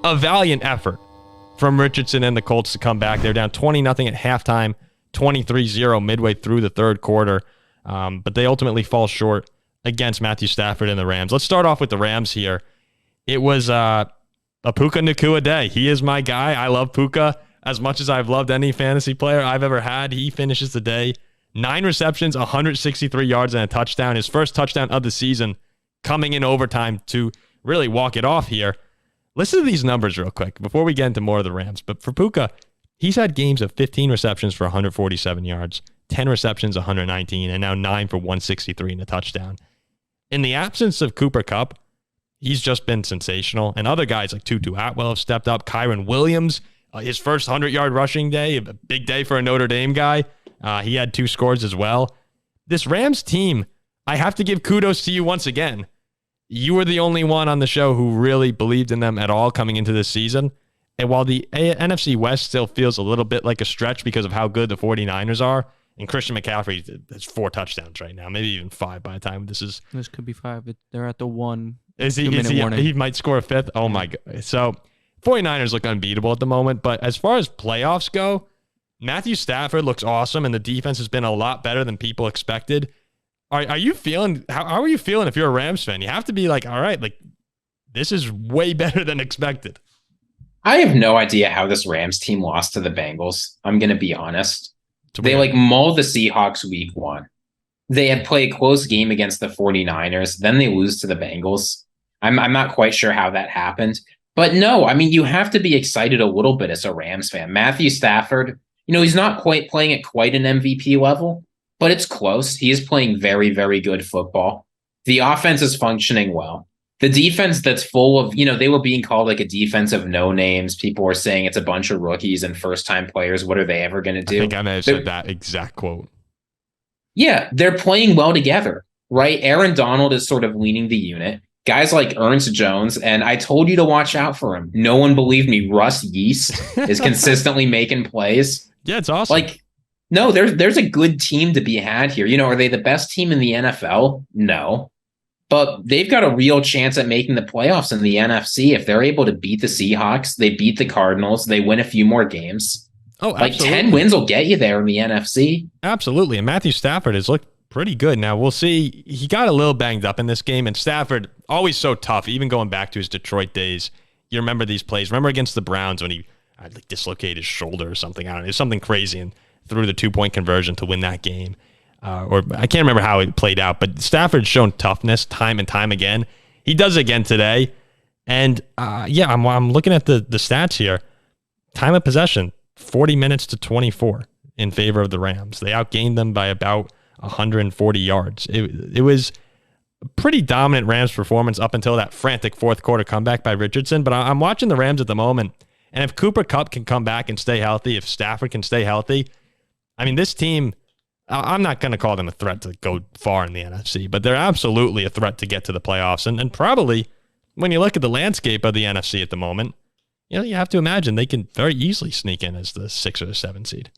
a valiant effort from Richardson and the Colts to come back. They're down 20-0 at halftime, 23-0 midway through the third quarter. But they ultimately fall short against Matthew Stafford and the Rams. Let's start off with the Rams here. It was a Puka Nacua day. He is my guy. I love Puka as much as I've loved any fantasy player I've ever had. He finishes the day. 9 receptions, 163 yards, and a touchdown. His first touchdown of the season coming in overtime to really walk it off here. Listen to these numbers real quick before we get into more of the Rams. But for Puka, he's had games of 15 receptions for 147 yards, 10 receptions, 119, and now 9 for 163 and a touchdown. In the absence of Cooper Kupp, he's just been sensational. And other guys like Tutu Atwell have stepped up. Kyron Williams, his first 100-yard rushing day, a big day for a Notre Dame guy. He had 2 scores as well. This Rams team, I have to give kudos to you once again. You were the only one on the show who really believed in them at all coming into this season. And while the NFC West still feels a little bit like a stretch because of how good the 49ers are, and Christian McCaffrey has 4 touchdowns right now, maybe even 5 by the time this is. This could be 5. They're at the 1. Is he? He might score a 5th. Oh my God! So 49ers look unbeatable at the moment. But as far as playoffs go, Matthew Stafford looks awesome, and the defense has been a lot better than people expected. Are you feeling? How are you feeling if you're a Rams fan? You have to be like, all right, like this is way better than expected. I have no idea how this Rams team lost to the Bengals. I'm going to be honest. They mauled the Seahawks week 1. They had played a close game against the 49ers. Then they lose to the Bengals. I'm not quite sure how that happened. But no, I mean, you have to be excited a little bit as a Rams fan. Matthew Stafford, he's not quite playing at quite an MVP level, but it's close. He is playing very, very good football. The offense is functioning well. The defense that's full of, they were being called like a defense of no names. People were saying it's a bunch of rookies and first-time players. What are they ever going to do? I think I may have said that exact quote. Yeah, they're playing well together, right? Aaron Donald is sort of leading the unit. Guys like Ernst Jones, and I told you to watch out for him. No one believed me. Russ Yeast is consistently making plays. Yeah, it's awesome. No, there's a good team to be had here. Are they the best team in the NFL? No. But they've got a real chance at making the playoffs in the NFC. If they're able to beat the Seahawks, they beat the Cardinals, they win a few more games. Oh, absolutely. 10 wins will get you there in the NFC. Absolutely. And Matthew Stafford has looked pretty good. Now, we'll see. He got a little banged up in this game, and Stafford, always so tough, even going back to his Detroit days. You remember these plays. Remember against the Browns when he dislocated his shoulder or something. I don't know. It was something crazy and threw the 2-point conversion to win that game. Or I can't remember how it played out, but Stafford's shown toughness time and time again. He does it again today. And I'm looking at the stats here. Time of possession, 40 minutes to 24 in favor of the Rams. They outgained them by about 140 yards. It was a pretty dominant Rams performance up until that frantic fourth quarter comeback by Richardson. But I'm watching the Rams at the moment, and if Cooper Kupp can come back and stay healthy, if Stafford can stay healthy, I mean, this team, I'm not going to call them a threat to go far in the NFC, but they're absolutely a threat to get to the playoffs. And probably when you look at the landscape of the NFC at the moment, you have to imagine they can very easily sneak in as the 6 or the 7 seed.